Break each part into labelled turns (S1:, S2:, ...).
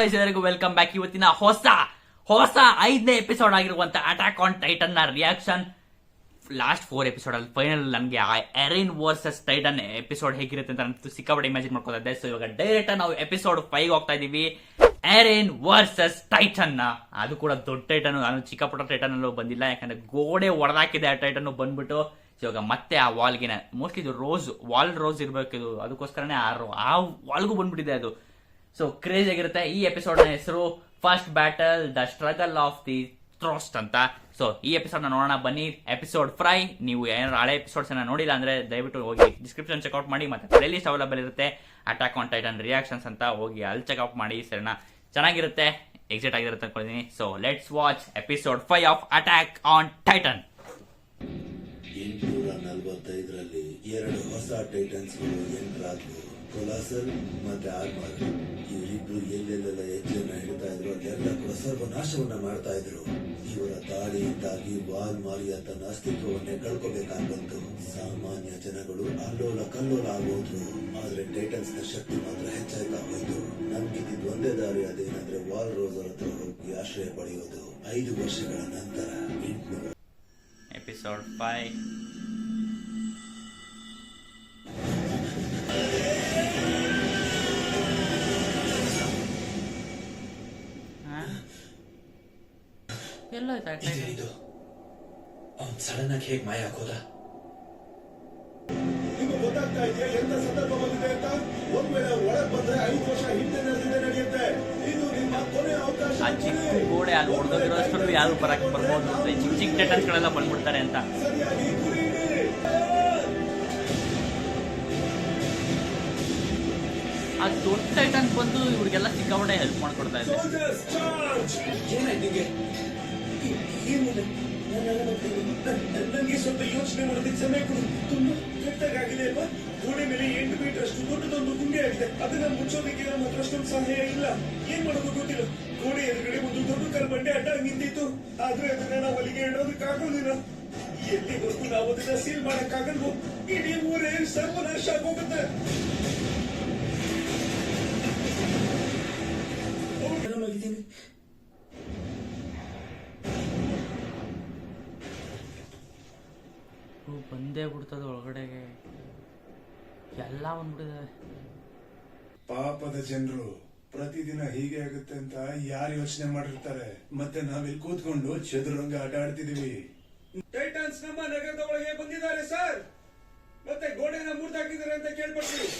S1: Guys, ಎಲ್ಲರಿಗೂ welcome back. ಇವತ್ತಿನ ಹೊಸ 5ನೇ ಎಪಿಸೋಡ್ ಆಗಿರುವಂತ ಅಟ್ಯಾಕ್ ಆನ್ ಟೈಟನ್ ನ ರಿಯಾಕ್ಷನ್. ಲಾಸ್ಟ್ 4 ಎಪಿಸೋಡ್ ಅಲ್ಲಿ ಫೈನಲ್ ನನ್ಗೆ ಎರಿನ್ ವರ್ಸಸ್ ಟೈಟನ್ ಎಪಿಸೋಡ್ ಹೇಗಿರುತ್ತೆ ಅಂತ ನಾನು ಸಿಕ್ಕಾಪಟ್ಟೆ ಇಮ್ಯಾಜಿನ್ ಮಾಡ್ಕೋತಾ ಇದ್ದೆ. ಸೊ ಇವಾಗ ಡೈರೆಕ್ಟ್ ನಾವು ಎಪಿಸೋಡ್ 5 ಹೋಗ್ತಾ ಇದೀವಿ. Erin versus tighten. ಅದು ಕೂಡ ದೊಡ್ಡ ಟೈಟನ್, ನಾನು ಚಿಕ್ಕಪುಟ್ಟ ಟೈಟನ್ ಅಲ್ಲೂ ಬಂದಿಲ್ಲ, ಯಾಕಂದ್ರೆ ಗೋಡೆ ಹೊಡೆದಾಕಿದೆ ಆ ಟೈಟನ್ ಬಂದ್ಬಿಟ್ಟು. ಇವಾಗ ಮತ್ತೆ ಆ ವಾಲ್ಗೆ ಮೋಸ್ಟ್ಲಿ ಇದು ವಾಲ್ ರೋಸ್ ಇರ್ಬೇಕಿದು, ಅದಕ್ಕೋಸ್ಕರನೇ ಆ ವಾಲ್ಗೂ ಬಂದ್ಬಿಟ್ಟಿದೆ ಅದು. ಸೊ ಕ್ರೇಜ್ ಆಗಿರುತ್ತೆ. ಈ ಎಪಿಸೋಡ್ ನ ಹೆಸರು first battle the struggle of the Trost ಅಂತ. ಸೊ ಈ ಎಪಿಸೋಡ್ ನ ನೋಡೋಣ ಬನ್ನಿ. ಎಪಿಸೋಡ್ 5 ನೀವು ಏನಾದ್ರು ಹಳೆ ಎಪಿಸೋಡ್ಸ್ ನೋಡಿಲ್ಲ ಅಂದ್ರೆ ದಯವಿಟ್ಟು ಹೋಗಿ ಡಿಸ್ಕ್ರಿಪ್ಷನ್ ಚೆಕ್ಔಟ್ ಮಾಡಿ, ಮತ್ತೆ ಪ್ಲೇ ಲಿಸ್ಟ್ ಅವೈಲೇಬಲ್ ಇರುತ್ತೆ ಅಟ್ಯಾಕ್ ಆನ್ ಟೈಟನ್ ರಿಯಾಕ್ಷನ್ಸ್ ಅಂತ, ಹೋಗಿ ಅಲ್ಲಿ ಚೆಕ್ಔಟ್ ಮಾಡಿ. ಸರಿನಾ, ಚೆನ್ನಾಗಿರುತ್ತೆ, ಎಕ್ಸೈಟ್ ಆಗಿರುತ್ತೆ ಅನ್ಕೊಂಡಿದ್ದೀನಿ. So let's watch episode 5 of attack on Titan.
S2: 845ರಲ್ಲಿ 2 ಹೊಸ ಟೈಟನ್ಸ್ಗಳು ಎಂಟರ್ ಆದ್ವು. ಕೊಲಾಸಲ್ ಮತ್ತೆ ಆರ್ಮರ್. ಇವರಿಬ್ರು ಎಲ್ಲೆಲ್ಲೆಲ್ಲ ಹೆಜ್ಜೆನ ಹಿಡ್ತಾ ಇದ್ರು, ಅದೆಲ್ಲ ಕೂಡ ಸರ್ವನಾಶವನ್ನ ಮಾಡ್ತಾ ಇದ್ರು. ಇವರ ದಾಳಿಯಿಂದಾಗಿ ವಾಲ್ ಮಾರಿಯ ತನ್ನ ಅಸ್ತಿತ್ವವನ್ನೇ ಕಳ್ಕೋಬೇಕಾಗಂತು. ಸಾಮಾನ್ಯ ಜನಗಳು ಅಲ್ಲೋಲ ಕಲ್ಲೋಲ ಆಗೋದ್ರು. ಆದ್ರೆ ಟೈಟನ್ಸ್ ನ ಶಕ್ತಿ ಮಾತ್ರ ಹೆಚ್ಚಾಯ್ತಾ ಹೋಯ್ತು. ನಮ್ಗಿದ್ದಿದ್ ಒಂದೇ ದಾರಿ, ಅದೇನಂದ್ರೆ ವಾಲ್ ರೋಸರ್ ಹತ್ರ ಹೋಗಿ ಆಶ್ರಯ ಪಡೆಯೋದು. 5 ವರ್ಷಗಳ ನಂತರ 800
S1: ಎಪಿಸೋಡ್ 5.
S2: ಸಡನ್ ಆಗಿ ಹೇಗೆ ಮಾಯ ಹಾಕೋದ?
S3: ನಿಮ್ಗೆ ಗೊತ್ತಾಗ್ತಾ ಇದೆಯಾ ಎಂತ ಸಂದರ್ಭ ಬಂದಿದೆ ಅಂತ? ಒಂದ್ ವೇಳೆ ಒಳಗ್ ಬಂದ್ರೆ 5 ವರ್ಷ ಹಿಂದೆ ನಡೆಯುತ್ತೆ. ಇದು ನಿಮ್ಮ ಕೊನೆ ಅವಕಾಶ.
S1: ಆ ಚಿಕ್ಕ ಗೋಡೆ ಅಲ್ಲಿ ಹೊಡೆದೋಗಿರೋಷ್ಟರಲ್ಲೂ ಯಾರು ಬರ್ಬೋದು ಅಂತ ಚಿಕ್ಕ ಟೈಟನ್ಸ್ ಗಳೆಲ್ಲ ಬಂದ್ಬಿಡ್ತಾರೆ ಅಂತ.
S3: ಸರಿಯಾಗಿ ಗುರಿ ಇಡಿ.
S1: ಆ ದೊಡ್ಡ ಟೈಟನ್ ಬಂದು ಇವ್ರಿಗೆಲ್ಲ ಸಿಕ್ಕಾಪಟ್ಟೆ ಹೆಲ್ಪ್ ಮಾಡ್ಕೊಡ್ತಾ ಇದೆ.
S3: ನನಗೆ ಸ್ವಲ್ಪ ಯೋಚನೆ ಮಾಡೋದಕ್ಕೆ ಸಮಯ ಕೊಡು. ತುಂಬಾ ಕೆಟ್ಟಾಗಿದೆ ಅಲ್ವಾ? ಗೋಡೆ ಮೇಲೆ 8 ಮೀಟರ್ ಅಷ್ಟು ದೊಡ್ಡದೊಂದು ಗುಂಡಿ ಆಗಿದೆ. ಅದನ್ನ ಮುಚ್ಚೋದಕ್ಕೆ ನಮ್ಮ ಹತ್ರ ಅಷ್ಟೊಂದು ಸಹಾಯ ಇಲ್ಲ. ಏನ್ ಮಾಡೋದು ಗೊತ್ತಿಲ್ಲ. ಗೋಡೆ ಎದುರುಗಡೆ ಒಂದು ದೊಡ್ಡ ಕಲ್ ಬಂಡೆ ಅಡ್ಡ ನಿಂತಿತ್ತು. ಆದ್ರೆ ಅದನ್ನ ನಾವು ಅಲ್ಲಿಗೆ ಇಡೋದಕ್ಕಾಗೋದಿಲ್ಲ. ಎಲ್ಲಿವರೆಗೂ ನಾವು ಅದನ್ನ ಸೀಲ್ ಮಾಡಕ್ಕಾಗಲ್ವೋ ಇಡೀ ಊರೇ ಸರ್ವನಾಶ ಆಗೋಗುತ್ತೆ.
S1: ಬಂದೇ ಬಿಡ್ತದ ಒಳಗಡೆಗೆ, ಎಲ್ಲ ಬಂದ್ಬಿಟ್ಟಿದೆ.
S3: ಪಾಪದ ಜನರು ಪ್ರತಿದಿನ ಹೀಗೆ ಆಗುತ್ತೆ ಅಂತ ಯಾರು ಯೋಚನೆ ಮಾಡಿರ್ತಾರೆ? ಮತ್ತೆ ನಾವಿಲ್ಲಿ ಕೂತ್ಕೊಂಡು ಚದುರಂಗ ಆಟ ಆಡ್ತಿದೀವಿ. ಟೈಟನ್ಸ್ ನಮ್ಮ ನಗರದ ಒಳಗೆ ಬಂದಿದ್ದಾರೆ ಸರ್, ಮತ್ತೆ ಗೋಡೆನ ಮುರಿದಾಕಿದ್ದಾರೆ ಅಂತ ಕೇಳ್ಪಡ್ತೀವಿ.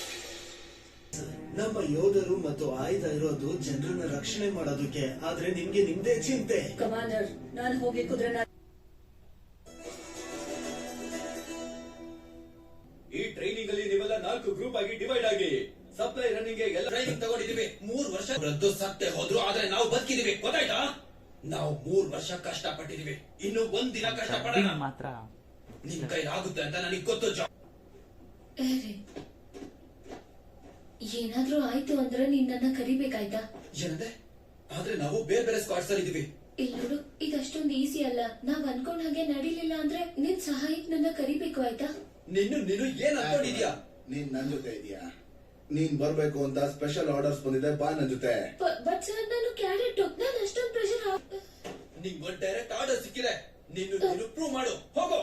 S2: ನಮ್ಮ ಯೋಧರು ಮತ್ತು ಆಯುಧ ಇರೋದು ಜನರನ್ನ ರಕ್ಷಣೆ ಮಾಡೋದಕ್ಕೆ, ಆದ್ರೆ ನಿಮ್ಗೆ ನಿಮ್ದೇ ಚಿಂತೆ.
S4: ಕಮಾಂಡರ್, ನಾನು ಹೋಗಿ ಕುದುರೆನ.
S5: ಈ ಟ್ರೈನಿಂಗ್ ಅಲ್ಲಿ ನೀವೆಲ್ಲ 4 ಗ್ರೂಪ್ ಆಗಿ ಡಿವೈಡ್ ಆಗಿ ಸಪ್ಲೈ ರನ್ನಿಂಗ್ ಎಲ್ಲ ಟ್ರೈನಿಂಗ್ ತಗೊಂಡಿದೀವಿ. 3 ವರ್ಷ ರದ್ದು ಸತ್ತೆ ಹೋದ್ರು, ಆದ್ರೆ ನಾವು ಬದುಕಿದೀವಿ. ಗೊತ್ತಾಯ್ತಾ? ನಾವು 3 ವರ್ಷ ಕಷ್ಟ ಪಟ್ಟಿದೀವಿ. ಇನ್ನು 1 ದಿನ ಕಷ್ಟ ಪಡೋಣ.
S1: ಮಾತ್ರ
S5: ನಿಮ್ ಕೈ ಆಗುತ್ತೆ ಅಂತ ನನಗೆ ಗೊತ್ತು.
S4: ಏನಾದ್ರೂ ಆಯ್ತು ಅಂದ್ರೆ ನೀನ್ ನನ್ನ ಕರಿಬೇಕಾಯ್ತಾ?
S5: ಏನಂದೆ? ಆದ್ರೆ ನಾವು ಬೇರೆ ಬೇರೆ ಸ್ಕ್ವಾಡ್ಸ್ ಅಲ್ಲಿ ಇದೀವಿ.
S4: ಇಲ್ಲ ನೋಡು, ಇದಷ್ಟೊಂದು ಈಸಿ ಅಲ್ಲ. ನಾವ್ ಅನ್ಕೊಂಡ್ ಹಾಗೆ ನಡೀಲಿಲ್ಲ ಅಂದ್ರೆ ನಿನ್ ಸಹಾಯಕ್ ನನ್ನ ಕರಿಬೇಕು ಆಯ್ತಾ?
S5: ನೀನು ಏನ್ ಅನ್ಕೊಂಡಿದ್ಯಾ?
S2: ನೀನ್ ನನ್ ಜೊತೆ ಇದೀಯಾ? ನೀನ್ ಬರ್ಬೇಕು ಅಂತ ಸ್ಪೆಷಲ್ ಆರ್ಡರ್ಸ್ ಬಂದಿದೆ, ಬಾ ನನ್ ಜೊತೆ.
S4: ಬಟ್ ಸರ್, ನಾನು ಕ್ಯಾಡೆಟ್, ನಾನು ಅಷ್ಟೊಂದು ಪ್ರೆಷರ್.
S5: ನಿಂಗ್ ಒಂದು ಡೈರೆಕ್ಟ್ ಆರ್ಡರ್ ಸಿಕ್ಕಿದೆ. ನೀನು ಪ್ರೂವ್ ಮಾಡು. ಹೋಗೋ.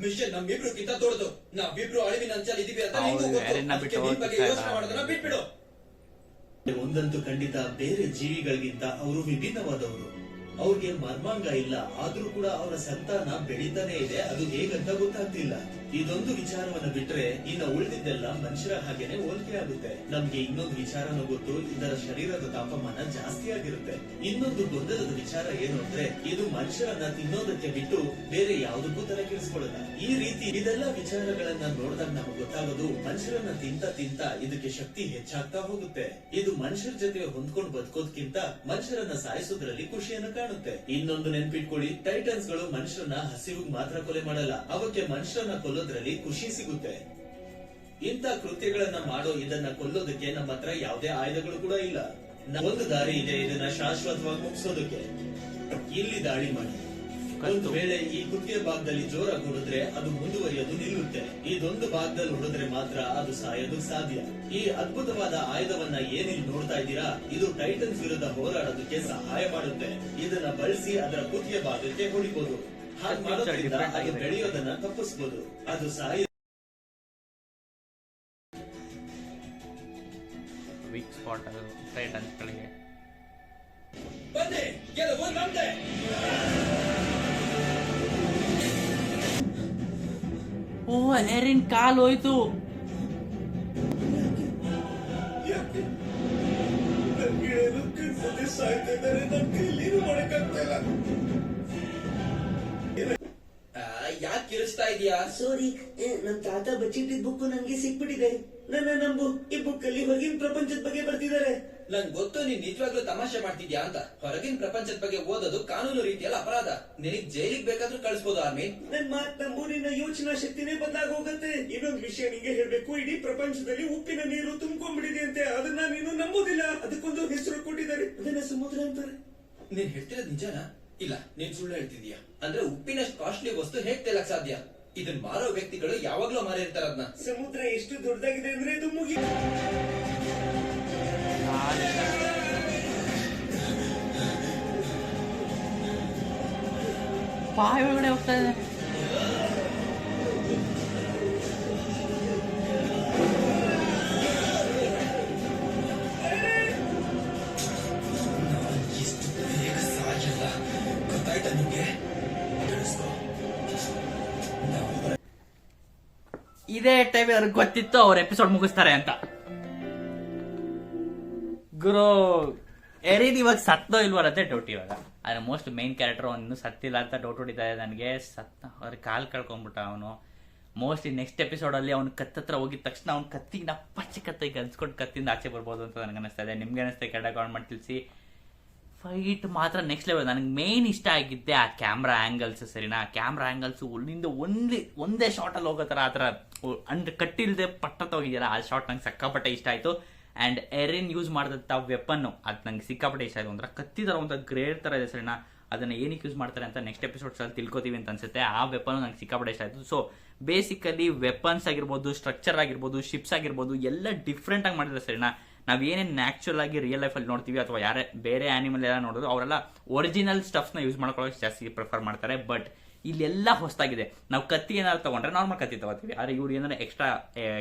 S5: ಮಿಷನ್ ನಮ್ಮಿಬ್ರಿಗಿಂತ ದೊಡ್ಡದು. ನಾವಿಬ್ರು ಅಳಿವಿನ ಅಂಚಲ್ಲಿ ಇದೀವಿ ಅಂತ ನಿಂಗೂ ಗೊತ್ತು. ಅದಕ್ಕೆ ನಿನ್ ಬಗ್ಗೆ ಯೋಚನೆ ಮಾಡೋದನ್ನ ಬಿಟ್ಬಿಡು.
S2: ಒಂದಂತೂ ಖಂಡಿತ, ಬೇರೆ ಜೀವಿಗಳಿಗಿಂತ ಅವರು ವಿಭಿನ್ನವಾದವರು. ಅವ್ರಿಗೆ ಮರ್ಮಾಂಗ ಇಲ್ಲ, ಆದ್ರೂ ಕೂಡ ಅವರ ಸಂತಾನ ಬೆಳೀತಾನೆ ಇದೆ. ಅದು ಹೇಗಂತ ಗೊತ್ತಾಗ್ತಿಲ್ಲ. ಇದೊಂದು ವಿಚಾರವನ್ನ ಬಿಟ್ರೆ ಇನ್ನ ಉಳಿದಿದ್ದೆಲ್ಲ ಮನುಷ್ಯರ ಹಾಗೇನೆ ಹೋಲಿಕೆ ಆಗುತ್ತೆ. ನಮ್ಗೆ ಇನ್ನೊಂದು ವಿಚಾರನೂ ಗೊತ್ತು, ಇದರ ಶರೀರದ ತಾಪಮಾನ ಜಾಸ್ತಿ ಆಗಿರುತ್ತೆ. ಇನ್ನೊಂದು ಗೊಂದಲದ ವಿಚಾರ ಏನು ಅಂದ್ರೆ, ಇದು ಮನುಷ್ಯರನ್ನ ತಿನ್ನೋದಕ್ಕೆ ಬಿಟ್ಟು ಬೇರೆ ಯಾವುದಕ್ಕೂ ತಲೆ ಕೆಡಿಸ್ಕೊಳ್ಳಲ್ಲ. ಈ ರೀತಿ ಇದೆಲ್ಲ ವಿಚಾರಗಳನ್ನ ನೋಡಿದಾಗ ನಮಗೆ ಗೊತ್ತಾಗೋದು, ಮನುಷ್ಯರನ್ನ ತಿಂತ ಇದಕ್ಕೆ ಶಕ್ತಿ ಹೆಚ್ಚಾಗ್ತಾ ಹೋಗುತ್ತೆ. ಇದು ಮನುಷ್ಯರ ಜೊತೆ ಹೊಂದ್ಕೊಂಡು ಬದುಕೋದಕ್ಕಿಂತ ಮನುಷ್ಯರನ್ನ ಸಾಯಿಸೋದ್ರಲ್ಲಿ ಖುಷಿಯನ್ನು ಕಾಣುತ್ತೆ. ಇನ್ನೊಂದು ನೆನ್ಪಿಟ್ಕೊಳ್ಳಿ, ಟೈಟನ್ಸ್ ಗಳು ಮನುಷ್ಯರನ್ನ ಹಸಿವಿಗೆ ಮಾತ್ರ ಕೊಲೆ ಮಾಡಲ್ಲ, ಅವಕ್ಕೆ ಮನುಷ್ಯರನ್ನ ಕೊಲ್ಲೋದ್ರಲ್ಲಿ ಖುಷಿ ಸಿಗುತ್ತೆ. ಇಂಥ ಕೃತ್ಯಗಳನ್ನ ಮಾಡೋ ಇದನ್ನ ಕೊಲ್ಲೋದಕ್ಕೆ ನಮ್ಮ ಹತ್ರ ಯಾವುದೇ ಆಯುಧಗಳು ಕೂಡ ಇಲ್ಲ. ಒಂದು ದಾರಿ ಇದೆ ಇದನ್ನ ಶಾಶ್ವತವಾಗಿ ಮುಗಿಸೋದಕ್ಕೆ. ಇಲ್ಲಿ ದಾಳಿ ಮಾಡಿ. ಒಂದು ವೇಳೆ ಈ ಕುತ್ತಿಗೆ ಭಾಗದಲ್ಲಿ ಜೋರಾಗಿ ಹೊಡೆದ್ರೆ ಅದು ಮುಂದುವರಿಯೋದು ನಿಲ್ಲುತ್ತೆ. ಇದೊಂದು ಭಾಗದಲ್ಲಿ ಹೊಡೆದ್ರೆ ಮಾತ್ರ ಅದು ಸಾಯೋದು ಸಾಧ್ಯ. ಈ ಅದ್ಭುತವಾದ ಆಯುಧವನ್ನ ಏನಿಲ್ಲಿ ನೋಡ್ತಾ ಇದ್ದೀರಾ, ಇದು ಟೈಟನ್ಸ್ ವಿರುದ್ಧ ಹೋರಾಡೋದಕ್ಕೆ ಸಹಾಯ ಮಾಡುತ್ತೆ. ಇದನ್ನ ಬಳಸಿ ಅದರ ಕುತ್ತಿಗೆ ಭಾಗಕ್ಕೆ ಹೊಡಿಬಹುದು. ಹಾಗೆ ಮಾಡೋದ್ರಿಂದ ಅದು ಬೆಳೆಯೋದನ್ನ ತಪ್ಪಿಸಬಹುದು. ಅದು ಸಾಯ
S1: ವೀಕ್ ಸ್ಪಾಟ್ ಅದು ಟೈಟನ್ಸ್ಗಳಿಗೆ.
S5: ಬನ್ನಿ, ಗೆಲುವು ನಮ್ದೇ.
S1: ಓ ಎರಿನ್ ಕಾಲ್ ಹೋಯ್ತು.
S3: ಯಾಕೆ ನನ್ ಗೆಳೆಯರು ಕಣ್ಮುಂದೆ ಸಾಯ್ತಾ ಇದ್ದಾರೆ. ನನ್ ಕೈಲಿ ಏನು ಮಾಡಕ್ಕಾಗ್ತಾ ಇಲ್ಲ.
S5: ಯಾಕೆ ಕಿರಿಸ್ತಾ ಇದೀಯಾ?
S6: ಸಾರಿ, ನಮ್ ತಾತ ಬಚ್ಚಿಟ್ಟಿದ್ ಬುಕ್ ನನ್ಗೆ ಸಿಕ್ಬಿಟ್ಟಿದೆ. ನನ್ನ ನಂಬು, ಈ ಬುಕ್ ಅಲ್ಲಿ ಹೊರಗಿನ ಪ್ರಪಂಚದ ಬಗ್ಗೆ ಬರ್ತಿದ್ದಾರೆ.
S5: ನಂಗ್ ಗೊತ್ತು ನೀನ್ ನಿಜವಾಗ್ಲೂ ತಮಾಷೆ ಮಾಡ್ತಿದ್ಯಾ ಅಂತ. ಹೊರಗಿನ ಪ್ರಪಂಚದ ಬಗ್ಗೆ ಓದೋದು ಕಾನೂನು ರೀತಿಯಲ್ಲಿ ಅಪರಾಧ. ನಿನಗ್ ಜೈಲಿಗೆ ಬೇಕಾದ್ರೂ ಕಳಿಸಬಹುದು ಆರ್ಮಿ.
S6: ನನ್ ಮಾತ್ ನಂಬು, ನಿನ್ನ ಯೋಚನಾ ಶಕ್ತಿನೇ ಬದಲಾಗಿ ಹೋಗುತ್ತೆ.
S3: ಇನ್ನೊಂದು ವಿಷಯ ನಿಂಗೆ ಹೇಳ್ಬೇಕು. ಇಡೀ ಪ್ರಪಂಚದಲ್ಲಿ ಉಪ್ಪಿನ ನೀರು ತುಂಬಿಕೊಂಡಿದೆ ಅಂತೆ. ಅದನ್ನ ನೀನು ನಂಬೋದಿಲ್ಲ. ಅದಕ್ಕೊಂದು ಹೆಸರು ಕೊಟ್ಟಿದ್ದಾರೆ, ಅದನ್ನ ಸಮುದ್ರ ಅಂತಾರೆ.
S5: ನೀನ್ ಹೇಳ್ತಿರೋದ್ ನಿಜನಾ? ಇಲ್ಲ, ನೀನ್ ಸುಳ್ಳು ಹೇಳ್ತಿದ್ಯಾ. ಅಂದ್ರೆ ಉಪ್ಪಿನಷ್ಟು ಕಾಸ್ಟ್ಲಿ ವಸ್ತು ಹೇಗ್ ತೇಲಕ್ ಸಾಧ್ಯ? ಇದನ್ ಮಾರೋ ವ್ಯಕ್ತಿಗಳು ಯಾವಾಗ್ಲೂ ಮಾರಿರ್ತಾರ ಅದನ್ನ.
S3: ಸಮುದ್ರ ಎಷ್ಟು ದೊಡ್ಡದಾಗಿದೆ ಅಂದ್ರೆ ಇದು ಮುಗಿ
S1: ಬಾಯಿ ಒಳಗಡೆ ಹೋಗ್ತಾ ಇದೆ.
S5: ಇಷ್ಟು ಬೇಗ ಸಾಯಲ್ಲ, ಗೊತ್ತಾಯ್ತಾ ನಿಂಗೆ? ತಿಳಿಸ್ಕೊ.
S1: ಇದೇ ಟೈಮ್ ಅವ್ರಿಗೆ ಗೊತ್ತಿತ್ತು ಅವ್ರ ಎಪಿಸೋಡ್ ಮುಗಿಸ್ತಾರೆ ಅಂತ. ಗುರು ಎರಿನ್ ಇವಾಗ ಸತ್ತೋ ಇಲ್ವರತ್ತೆ ಡೌಟ್ ಇವಾಗ. ಆದ್ರೆ ಮೋಸ್ಟ್ ಮೇನ್ ಕ್ಯಾರೆಕ್ಟರ್ ಅವ್ನು ಇನ್ನೂ ಸತ್ತಿಲ್ಲ ಅಂತ ಡೌಟ್ ಹೊಡಿತಾ ಇದೆ ನನಗೆ. ಅವ್ರ ಕಾಲ್ ಕಳ್ಕೊಂಡ್ಬಿಟ್ಟ ಅವನು. ಮೋಸ್ಟ್ಲಿ ನೆಕ್ಸ್ಟ್ ಎಪಿಸೋಡ್ ಅಲ್ಲಿ ಅವ್ನು ಕತ್ತತ್ರ ಹೋಗಿದ ತಕ್ಷಣ ಅವ್ನು ಕತ್ತಿಗೆ ಪಚ್ಚೆ ಕತ್ತಿಗೆ ಅನ್ಸ್ಕೊಂಡು ಕತ್ತಿಂದ ಆಚೆ ಬರ್ಬೋದು ಅಂತ ನನಗೆ ಅನಿಸ್ತಾ ಇದೆ. ನಿಮ್ಗೆ ಅನಿಸ್ತಾ ಕೆಡ ಕಾಮೆಂಟ್ ತಿಳಿಸಿ. ಫೈಟ್ ಮಾತ್ರ ನೆಕ್ಸ್ಟ್ ಲೆವೆಲ್. ನನಗೆ ಮೇನ್ ಇಷ್ಟ ಆಗಿದ್ದೆ ಆ ಕ್ಯಾಮ್ರಾ ಆಂಗಲ್ಸ್. ಸರಿನಾ, ಕ್ಯಾಮ್ರಾ ಆಂಗಲ್ಸ್ ಒಳ್ಳಿಂದ ಒಂದೇ ಶಾರ್ಟ್ ಅಲ್ಲಿ ಹೋಗೋ ತರ ಆ ತರ ಅಂದ್ರೆ ಕಟ್ಟಿಲ್ದೆ ಪಟ್ಟತ್ತ ಹೋಗಿದೆಯಲ್ಲ, ಆ ಶಾರ್ಟ್ ನಂಗೆ ಸಿಕ್ಕಾಪಟ್ಟೆ ಇಷ್ಟ ಆಯ್ತು. ಅಂಡ್ ಎರಿನ್ ಯೂಸ್ ಮಾಡಿದಂಥ ವೆಪನ್ ಅದು ನಂಗೆ ಸಿಕ್ಕಾಪಟ್ಟೆ ಇಷ್ಟ ಆಯ್ತು. ಒಂಥರ ಕತ್ತಿ ತರ ಒಂದು ಗ್ರೇಡ್ ತರ ಇದೆ ಸರಿನಾ. ಅದನ್ನ ಏನಕ್ಕೆ ಯೂಸ್ ಮಾಡ್ತಾರೆ ಅಂತ ನೆಕ್ಸ್ಟ್ ಎಪಿಸೋಡ್ಸ್ ಅಲ್ಲಿ ತಿಳ್ಕೊತೀವಿ ಅಂತ ಅನ್ಸುತ್ತೆ. ಆ ವೆಪನ್ ನಂಗೆ ಸಿಕ್ಕಾಪಟ್ಟೆ ಇಷ್ಟ ಆಯ್ತು. ಸೊ ಬೇಸಿಕಲಿ ವೆಪನ್ಸ್ ಆಗಿರ್ಬೋದು, ಸ್ಟ್ರಕ್ಚರ್ ಆಗಿರ್ಬೋದು, ಶಿಪ್ಸ್ ಆಗಿರ್ಬೋದು ಎಲ್ಲ ಡಿಫ್ರೆಂಟ್ ಆಗಿ ಮಾಡಿದ್ರೆ ಸರಿನಾ. ನಾವ್ ಏನೇನು ನ್ಯಾಚುರಲ್ ಆಗಿ ರಿಯಲ್ ಲೈಫ್ ಅಲ್ಲಿ ನೋಡ್ತೀವಿ ಅಥವಾ ಯಾರೇ ಬೇರೆ ಆನಿಮಲ್ ಎಲ್ಲ ನೋಡೋದು ಅವರೆಲ್ಲ ಒರಿಜಿನಲ್ ಸ್ಟಫ್ ನ ಯೂಸ್ ಮಾಡ್ಕೊಳ್ಳೋಕೆ ಜಾಸ್ತಿ ಪ್ರಿಫರ್ ಮಾಡ್ತಾರೆ. ಬಟ್ ಇಲ್ಲೆಲ್ಲ ಹೊಸದಾಗಿದೆ. ನಾವು ಕತ್ತಿ ಏನಾದ್ರು ತಗೊಂಡ್ರೆ ನಾರ್ಮಲ್ ಕತ್ತಿ ತಗೋತೀವಿ, ಆದ್ರೆ ಇವ್ರು ಏನಾದ್ರೆ ಎಕ್ಸ್ಟ್ರಾ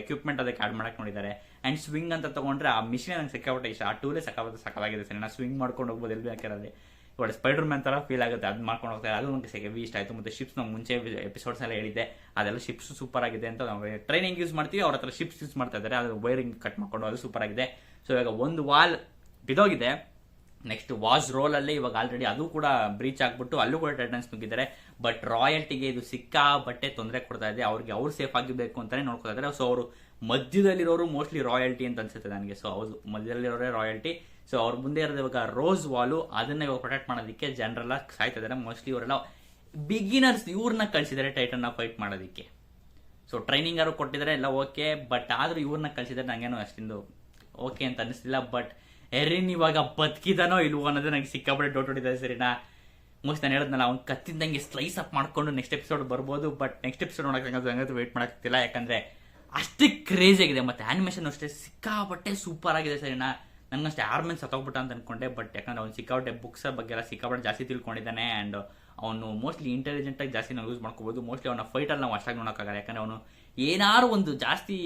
S1: ಎಕ್ವಿಪ್ಮೆಂಟ್ ಅದಕ್ಕೆ ಆಡ್ ಮಾಡಕ್ ನೋಡಿದ್ದಾರೆ. ಅಂಡ್ ಸ್ವಿಂಗ್ ಅಂತ ತಗೊಂಡ್ರೆ ಆ ಮಿಷಿನ್ ನಂಗೆ ಸಿಕ್ಕಾಪಟ್ಟೆ ಇಷ್ಟ. ಆ ಟೂಲೇ ಸಕಾಲಾಗಿದೆ ಸರಿ. ನಾ ಸ್ವಿಂಗ್ ಮಾಡ್ಕೊಂಡು ಹೋಗ್ಬೋದು ಎಲ್ಲಿ ಬೇಕಾದ್ರೆ. ಇವಾಗ ಸ್ಪೈಡರ್ ಮ್ಯಾನ್ ತರ ಫೀಲ್ ಆಗುತ್ತೆ, ಅದು ಮಾಡ್ಕೊಂಡು ಹೋಗ್ತಾರೆ. ಅದು ನನಗೆ ಹೆವಿ ಇಷ್ಟ ಆಯ್ತು. ಮತ್ತೆ ಶಿಪ್ಸ್ ನಾವು ಮುಂಚೆ ಎಪಿಸೋಡ್ಸ್ ಎಲ್ಲ ಹೇಳಿದ್ದೆ, ಅದೆಲ್ಲ ಶಿಪ್ಸ್ ಸೂಪರ್ ಆಗಿದೆ ಅಂತ. ನಾವು ಟ್ರೈನಿಂಗ್ ಯೂಸ್ ಮಾಡ್ತೀವಿ, ಅವ್ರ ಹತ್ರ ಶಿಪ್ಸ್ ಯೂಸ್ ಮಾಡ್ತಾ ಇದ್ದಾರೆ. ಅದು ವೈರಿಂಗ್ ಕಟ್ ಮಾಡ್ಕೊಂಡು ಅದು ಸೂಪರ್ ಆಗಿದೆ. ಸೊ ಇವಾಗ ಒಂದು ವಾಲ್ ಬಿದೋಗಿದೆ. ನೆಕ್ಸ್ಟ್ ವಾಸ್ ರೋಲ್ ಅಲ್ಲಿ ಇವಾಗ ಆಲ್ರೆಡಿ ಅದು ಕೂಡ ಬ್ರೀಚ್ ಆಗ್ಬಿಟ್ಟು ಅಲ್ಲೂ ಕೂಡ ಟೈಟನ್ಸ್ ನುಗ್ಗಿದ್ದಾರೆ. ಬಟ್ ರಾಯಲ್ಟಿಗೆ ಇದು ಸಿಕ್ಕಾಪಟ್ಟೆ ತೊಂದರೆ ಕೊಡ್ತಾ ಇದೆ. ಅವ್ರಿಗೆ ಅವ್ರು ಸೇಫ್ ಆಗಿರ್ಬೇಕು ಅಂತಾನೆ ನೋಡ್ಕೊತಾ ಇದ್ದಾರೆ. ಸೊ ಅವರು ಮಧ್ಯದಲ್ಲಿರೋರು ಮೋಸ್ಟ್ಲಿ ರಾಯಲ್ಟಿ ಅಂತ ಅನ್ಸುತ್ತೆ ನನಗೆ. ಸೊ ಅವ್ರು ಮಧ್ಯದಲ್ಲಿರೋರೇ ರಾಯಲ್ಟಿ. ಸೊ ಅವ್ರ ಮುಂದೆ ಇರೋದು ಇವಾಗ ರೋಸ್ ವಾಲು, ಅದನ್ನ ಇವಾಗ ಪ್ರೊಟೆಕ್ಟ್ ಮಾಡೋದಕ್ಕೆ ಜನರೆಲ್ಲ ಸಾಯ್ತಾ ಇದ್ದಾರೆ. ಮೋಸ್ಟ್ಲಿ ಇವರೆಲ್ಲ ಬಿಗಿನರ್ಸ್, ಇವ್ರನ್ನ ಕಳಿಸಿದ್ದಾರೆ ಟೈಟನ್ ಫೈಟ್ ಮಾಡೋದಕ್ಕೆ. ಸೊ ಟ್ರೈನಿಂಗ್ ಯಾರು ಕೊಟ್ಟಿದ್ದಾರೆ ಎಲ್ಲ ಓಕೆ, ಬಟ್ ಆದ್ರೂ ಇವ್ರನ್ನ ಕಳಿಸಿದ್ರೆ ನಂಗೇನು ಅಷ್ಟಿಂದು ಓಕೆ ಅಂತ ಅನಿಸ್ತಿಲ್ಲ. ಬಟ್ ಎರಿನ್ ಇವಾಗ ಬದುಕಿದಾನೋ ಇಲ್ವೋ ಅನ್ನೋದು ನನಗೆ ಸಿಕ್ಕಾಪಟ್ಟೆ ಡೌಟ್ ಹೊಡಿತಾರೆ ಸರಿನಾ. ಮೋಸ್ಟ್ ನಾನು ಹೇಳಿದ್ನಲ್ಲ, ಅವ್ನು ಕತ್ತಿಂದಂಗೆ ಸ್ಲೈಸ್ ಅಪ್ ಮಾಡ್ಕೊಂಡು ನೆಕ್ಸ್ಟ್ ಎಪಿಸೋಡ್ ಬರ್ಬೋದು. ಬಟ್ ನೆಕ್ಸ್ಟ್ ಎಪಿಸೋಡ್ ನೋಡೋಕೆ ವೇಟ್ ಮಾಡೋಕ್ತಿಲ್ಲ, ಯಾಕಂದ್ರೆ ಅಷ್ಟೇ ಕ್ರೇಜಿ ಆಗಿದೆ. ಮತ್ತೆ ಆನಿಮೇಷನ್ ಅಷ್ಟೇ ಸಿಕ್ಕಾಪಟ್ಟೆ ಸೂಪರ್ ಆಗಿದೆ ಸರಿನಾ. ನನಗಷ್ಟೇ ಆರ್ಮೆನ್ ಸತ್ತೋಗ್ಬಿಟ್ಟ ಅಂತ ಅನ್ಕೊಂಡೆ. ಬಟ್ ಯಾಕಂದ್ರೆ ಅವ್ನು ಸಿಕ್ಕಾಪಟ್ಟೆ ಬುಕ್ಸ್ ಬಗ್ಗೆ ಎಲ್ಲ ಸಿಕ್ಕಾಪಟ್ಟೆ ಜಾಸ್ತಿ ತಿಳ್ಕೊಂಡಿದ್ದಾನೆ. ಅಂಡ್ ಅವನು ಮೋಸ್ಟ್ಲಿ ಇಂಟೆಲಿಜೆಂಟ್ ಆಗಿ ಜಾಸ್ತಿ ನಾವು ಯೂಸ್ ಮಾಡ್ಕೋಬಹುದು. ಮೋಸ್ಟ್ಲಿ ಅವನ ಫೈಟಲ್ಲಿ ನಾವು ಅಷ್ಟಾಗಿ ನೋಡೋಕ್ಕಾಗಲ್ಲ, ಯಾಕಂದ್ರೆ ಅವನು ಏನಾರು ಒಂದು ಜಾಸ್ತಿ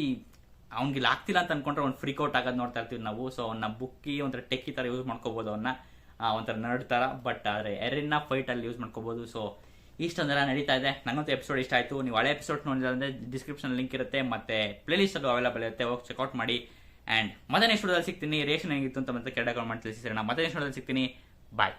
S1: ಅವ್ನಿಗೆ ಆಗ್ತಿಲ್ಲ ಅಂತ ಅನ್ಕೊಂಡ್ರೆ ಅವ್ನು ಫ್ರೀಕ್ ಔಟ್ ಆಗೋದು ನೋಡ್ತಾ ಇರ್ತೀವಿ ನಾವು. ಸೊ ಅವನ್ನ ಬುಕ್ಕಿ ಒಂಥರ ಟೆಕ್ಕಿ ತರ ಯೂಸ್ ಮಾಡ್ಕೋಬಹುದು, ಅವನ್ನ ಒಂಥರ ನರ್ಡ್ ತರ. ಬಟ್ ಆದರೆ ಎರಿನ್ನ ಫೈಟ್ ಅಲ್ಲಿ ಯೂಸ್ ಮಾಡ್ಕೋಬಹುದು. ಸೊ ಇಷ್ಟೊಂದೆಲ್ಲ ನಡೀತಾ ಇದೆ. ನಂಗಂತೂ ಎಪಿಸೋಡ್ ಇಷ್ಟ ಆಯ್ತು. ನೀವು ಹಳೆ ಎಪಿಸೋಡ್ ನೋಡಿದ್ರೆ ಅಂದ್ರೆ ಡಿಸ್ಕ್ರಿಪ್ಷನ್ ಲಿಂಕ್ ಇರುತ್ತೆ, ಮತ್ತೆ ಪ್ಲೇ ಲಿಸ್ಟ್ ಅದು ಅವೈಲೇಬಲ್ ಇರುತ್ತೆ, ಹೋಗಿ ಚೆಕ್ಔಟ್ ಮಾಡಿ. ಅಂಡ್ ಮತ್ತೆ ನೆಕ್ಸ್ಟ್ ವಿಡಿಯೋದಲ್ಲಿ ಸಿಗ್ತೀನಿ. ರೇಷನ್ ಹೇಗಿತ್ತು ಅಂತ ಮತ್ತೆ ಕೆಳಗೆ ಕಾಮೆಂಟ್ ತಿಳಿಸಿ ಸರಿ. ಮತ್ತೆ ನೆಕ್ಸ್ಟ್ ವಿಡಿಯೋದಲ್ಲಿ ಸಿಗ್ತೀನಿ. ಬಾಯ್.